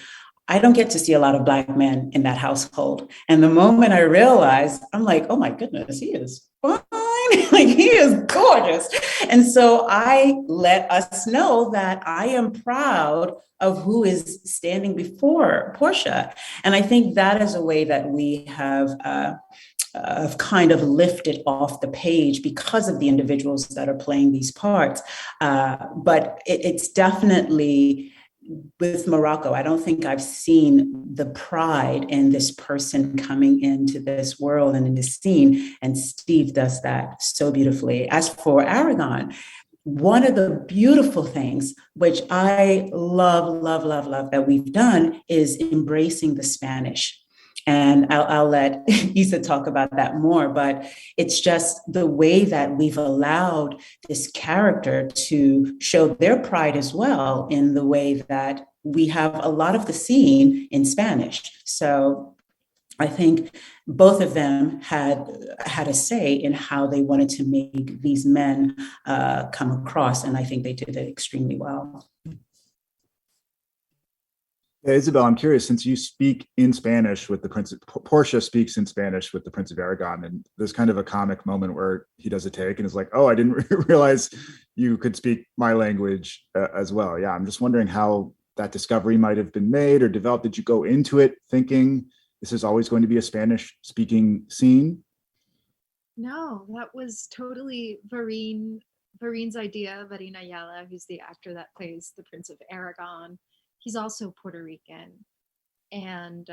I don't get to see a lot of Black men in that household. And the moment I realized, I'm like, oh my goodness, he is fine. Like, he is gorgeous. And so I let us know that I am proud of who is standing before Portia. And I think that is a way that we have kind of lifted off the page because of the individuals that are playing these parts. But it's definitely, with Morocco, I don't think I've seen the pride in this person coming into this world and in this scene. And Steve does that so beautifully. As for Aragon, one of the beautiful things, which I love that we've done, is embracing the Spanish. And I'll let Isa talk about that more, but it's just the way that we've allowed this character to show their pride as well, in the way that we have a lot of the scene in Spanish. So I think both of them had a say in how they wanted to make these men come across, and I think they did it extremely well. Yeah, Isabel, I'm curious, since you speak in Spanish with the Prince, Portia speaks in Spanish with the Prince of Aragon, and there's kind of a comic moment where he does a take and is like, oh, I didn't realize you could speak my language as well. Yeah, I'm just wondering how that discovery might have been made or developed. Did you go into it thinking this is always going to be a Spanish speaking scene? No, that was totally Vareen's idea. Vareen Ayala, who's the actor that plays the Prince of Aragon. He's also Puerto Rican. And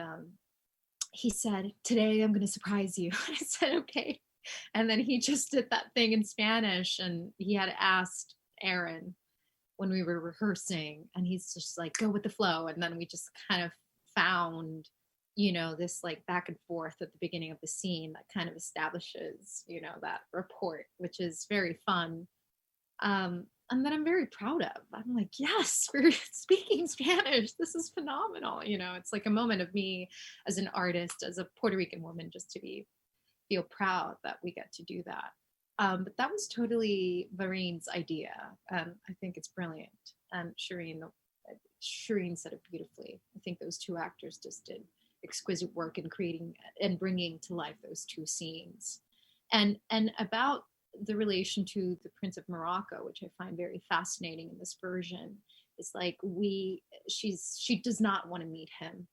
he said, today I'm going to surprise you. I said, okay. And then he just did that thing in Spanish, and he had asked Aaron when we were rehearsing, and he's just like, go with the flow. And then we just kind of found, this like back and forth at the beginning of the scene that kind of establishes, that rapport, which is very fun. And that I'm very proud of. I'm like, yes, we're speaking Spanish. This is phenomenal. It's like a moment of me as an artist, as a Puerto Rican woman, just to feel proud that we get to do that. But that was totally Vareen's idea. I think it's brilliant. And Shireen said it beautifully. I think those two actors just did exquisite work in creating and bringing to life those two scenes. And about the relation to the Prince of Morocco, which I find very fascinating in this version, is like she does not want to meet him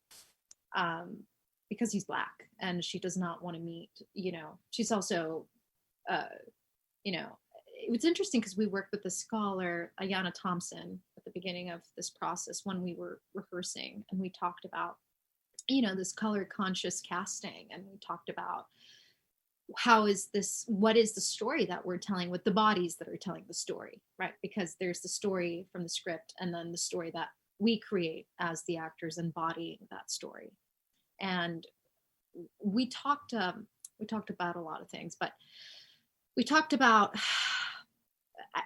because he's Black, and she does not want to meet, she's also, it was interesting because we worked with the scholar Ayanna Thompson at the beginning of this process when we were rehearsing, and we talked about, this color conscious casting, and we talked about what is the story that we're telling with the bodies that are telling the story, right? Because there's the story from the script, and then the story that we create as the actors embodying that story. And we talked, We talked about a lot of things, but we talked about,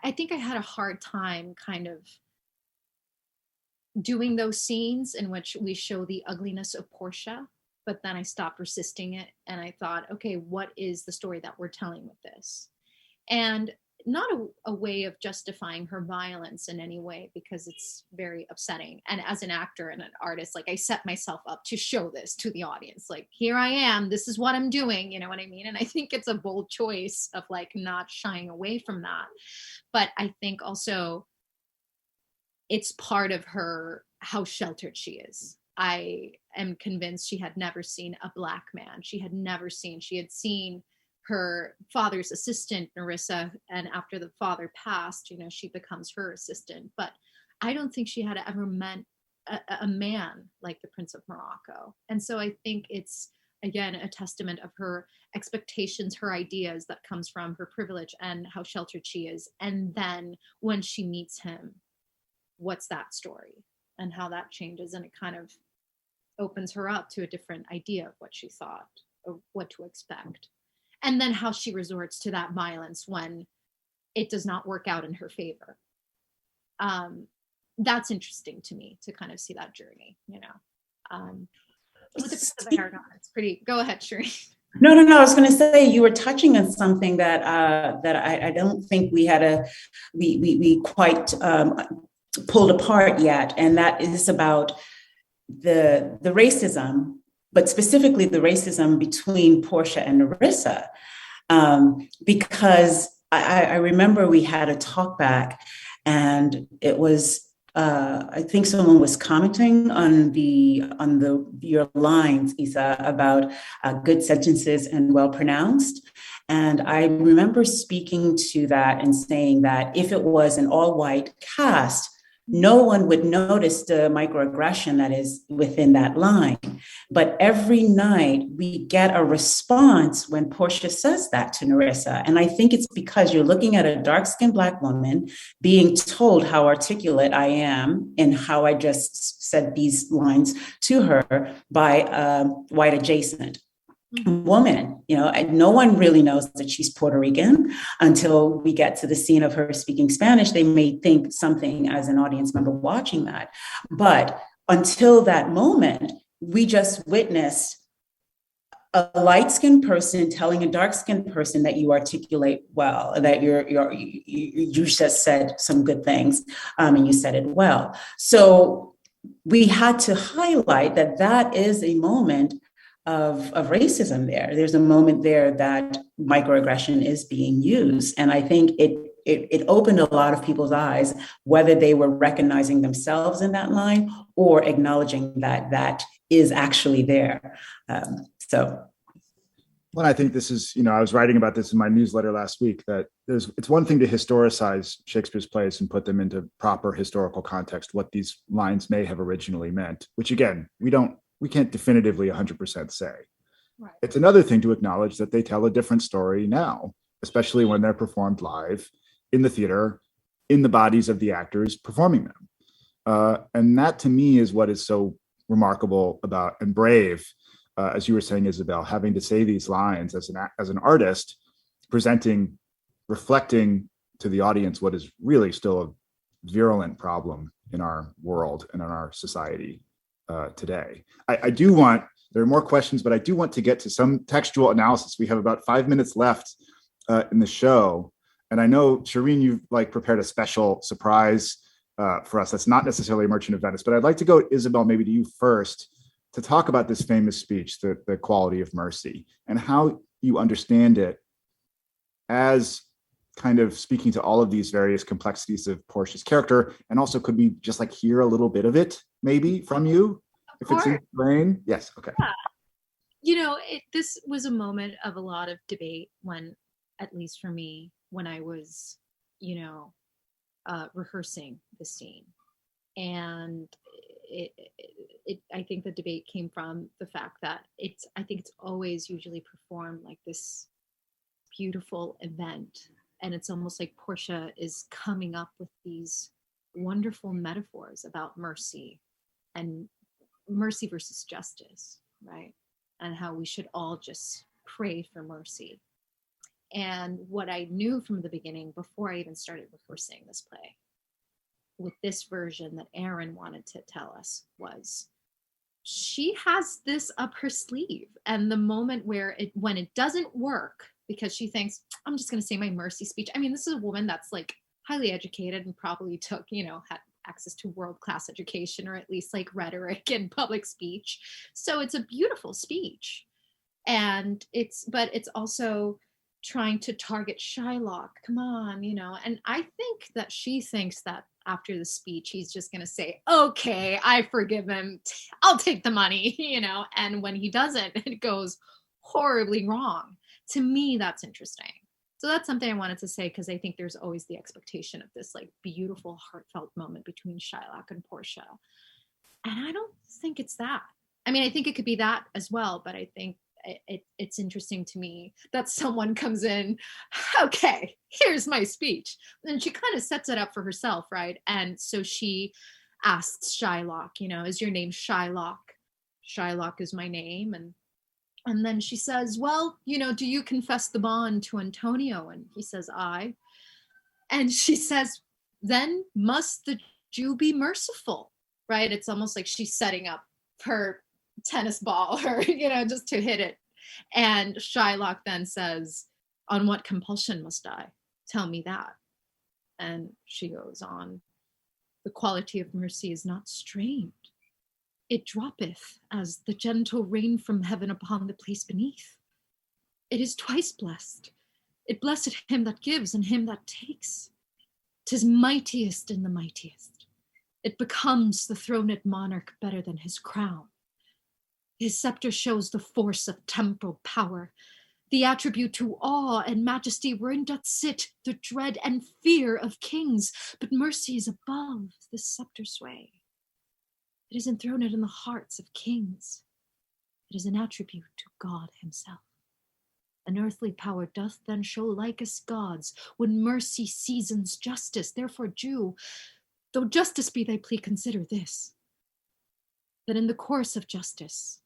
I think I had a hard time kind of doing those scenes in which we show the ugliness of Portia, but then I stopped resisting it and I thought, okay, what is the story that we're telling with this? And not a way of justifying her violence in any way, because it's very upsetting. And as an actor and an artist, like, I set myself up to show this to the audience. Like, here I am, this is what I'm doing, you know what I mean? And I think it's a bold choice of like not shying away from that. But I think also it's part of her, how sheltered she is. I am convinced she had never seen a Black man. She had seen her father's assistant, Narissa, and after the father passed, you know, she becomes her assistant. But I don't think she had ever met a man like the Prince of Morocco. And so I think it's, again, a testament of her expectations, her ideas that comes from her privilege and how sheltered she is. And then when she meets him, what's that story and how that changes, and it kind of opens her up to a different idea of what she thought or what to expect, and then how she resorts to that violence when it does not work out in her favor. That's interesting to me, to kind of see that journey, you know. With the Prince of Aragon, it's pretty. Go ahead, Shireen. No. I was going to say, you were touching on something that I don't think we quite pulled apart yet, and that is about the racism, but specifically the racism between Portia and Narissa, because I remember we had a talk back, and it was I think someone was commenting on your lines, Isa, about good sentences and well pronounced. And I remember speaking to that and saying that if it was an all-white cast, no one would notice the microaggression that is within that line. But every night we get a response when Portia says that to Narissa. And I think it's because you're looking at a dark-skinned Black woman being told how articulate I am and how I just said these lines to her by a white adjacent woman, you know, and no one really knows that she's Puerto Rican until we get to the scene of her speaking Spanish. They may think something as an audience member watching that. But until that moment, we just witnessed a light-skinned person telling a dark-skinned person that you articulate well, that you just said some good things, and you said it well. So we had to highlight that is a moment of racism there. There's a moment there that microaggression is being used. And I think it opened a lot of people's eyes, whether they were recognizing themselves in that line or acknowledging that is actually there. Well, I think this is, you know, I was writing about this in my newsletter last week, that it's one thing to historicize Shakespeare's plays and put them into proper historical context, what these lines may have originally meant, which again, we can't definitively 100% say. Right. It's another thing to acknowledge that they tell a different story now, especially when they're performed live in the theater, in the bodies of the actors performing them. And that to me is what is so remarkable about and brave, as you were saying, Isabel, having to say these lines as an artist, presenting, reflecting to the audience what is really still a virulent problem in our world and in our society today. There are more questions, but I do want to get to some textual analysis. We have about 5 minutes left in the show. And I know, Shireen, you've prepared a special surprise for us. That's not necessarily Merchant of Venice, but I'd like to go, Isabel, maybe to you first to talk about this famous speech, the quality of mercy, and how you understand it as kind of speaking to all of these various complexities of Portia's character. And also, could we just hear a little bit of it maybe from you? If it's in your brain? Yes, okay. Yeah. You know, this was a moment of a lot of debate when, at least for me, when I was, rehearsing the scene. And I think the debate came from the fact that I think it's always usually performed like this beautiful event. And it's almost like Portia is coming up with these wonderful metaphors about mercy and mercy versus justice, right? And how we should all just pray for mercy. And what I knew from the beginning, before I even started rehearsing this play, with this version that Erin wanted to tell us, was she has this up her sleeve. And the moment when it doesn't work, because she thinks, I'm just going to say my mercy speech. I mean, this is a woman that's like highly educated and probably took, had access to world-class education, or at least like rhetoric and public speech. So it's a beautiful speech. And it's also trying to target Shylock. Come on, and I think that she thinks that after the speech, he's just going to say, okay, I forgive him. I'll take the money, and when he doesn't, it goes horribly wrong. To me, that's interesting. So that's something I wanted to say, because I think there's always the expectation of this like beautiful, heartfelt moment between Shylock and Portia. And I don't think it's that. I mean, I think it could be that as well, but I think it's interesting to me that someone comes in, okay, here's my speech. And she kind of sets it up for herself, right? And so she asks Shylock, is your name Shylock? Shylock is my name. And then she says, well, do you confess the bond to Antonio? And he says, aye. And she says, then must the Jew be merciful, right? It's almost like she's setting up her tennis ball, or, just to hit it. And Shylock then says, on what compulsion must I? Tell me that. And she goes on, the quality of mercy is not strained. It droppeth as the gentle rain from heaven upon the place beneath. It is twice blessed. It blessed him that gives and him that takes. 'Tis mightiest in the mightiest. It becomes the throned monarch better than his crown. His scepter shows the force of temporal power, the attribute to awe and majesty wherein doth sit the dread and fear of kings. But mercy is above this scepter sway. It is enthroned in the hearts of kings. It is an attribute to God himself. An earthly power doth then show like as gods, when mercy seasons justice. Therefore, Jew, though justice be thy plea, consider this, that in the course of justice,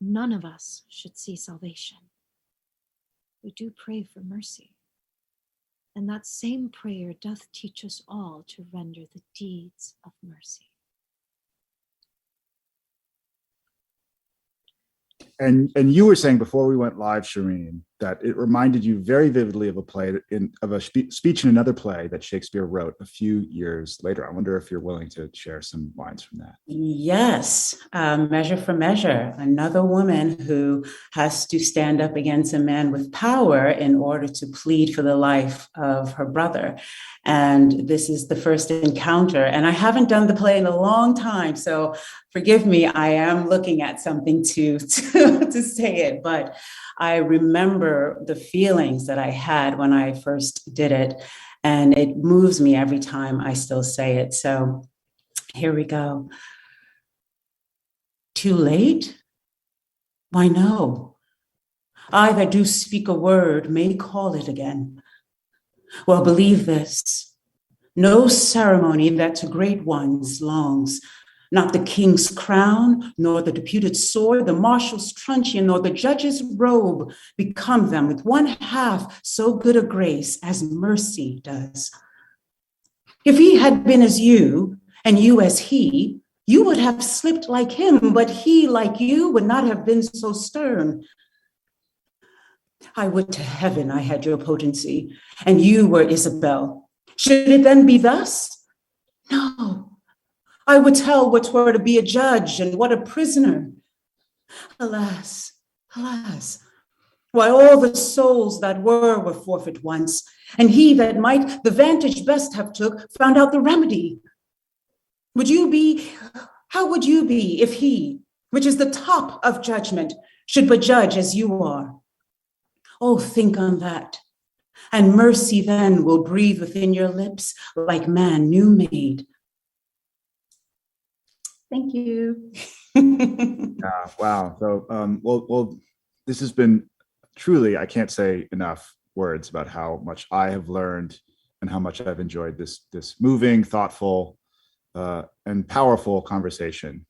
none of us should see salvation. We do pray for mercy, and that same prayer doth teach us all to render the deeds of mercy. And you were saying before we went live, Shireen, that it reminded you very vividly of a speech in another play that Shakespeare wrote a few years later. I wonder if you're willing to share some lines from that. Yes, Measure for Measure, another woman who has to stand up against a man with power in order to plead for the life of her brother. And this is the first encounter. And I haven't done the play in a long time, so forgive me, I am looking at something to say it, but I remember the feelings that I had when I first did it, and it moves me every time I still say it. So here we go. Too late? Why, no. I that do speak a word may call it again. Well, believe this, no ceremony that to great ones longs, not the king's crown, nor the deputed sword, the marshal's truncheon, nor the judge's robe become them with one half so good a grace as mercy does. If he had been as you, and you as he, you would have slipped like him, but he, like you, would not have been so stern. I would to heaven I had your potency, and you were Isabel. Should it then be thus? No. I would tell what 'twere to be a judge and what a prisoner. Alas, alas, why all the souls that were forfeit once, and he that might the vantage best have took found out the remedy. How would you be if he, which is the top of judgment, should but judge as you are? Oh, think on that, and mercy then will breathe within your lips like man new made. Thank you. Wow. So, well, this has been truly, I can't say enough words about how much I have learned and how much I've enjoyed this moving, thoughtful, and powerful conversation.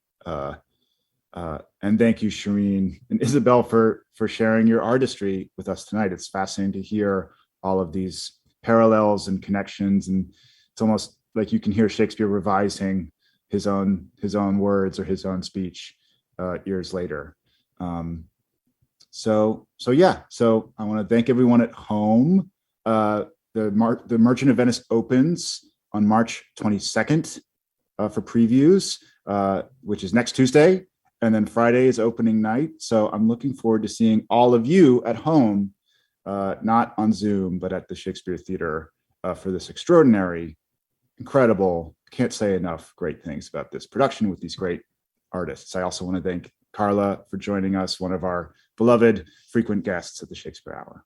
And thank you, Shireen and Isabel, for sharing your artistry with us tonight. It's fascinating to hear all of these parallels and connections, and it's almost like you can hear Shakespeare revising his own words or his own speech years later. So I want to thank everyone at home. The Merchant of Venice opens on March 22nd for previews, which is next Tuesday. And then Friday is opening night. So I'm looking forward to seeing all of you at home, not on Zoom, but at the Shakespeare Theater for this extraordinary, incredible, can't say enough great things about this production with these great artists. I also want to thank Carla for joining us, one of our beloved frequent guests at the Shakespeare Hour.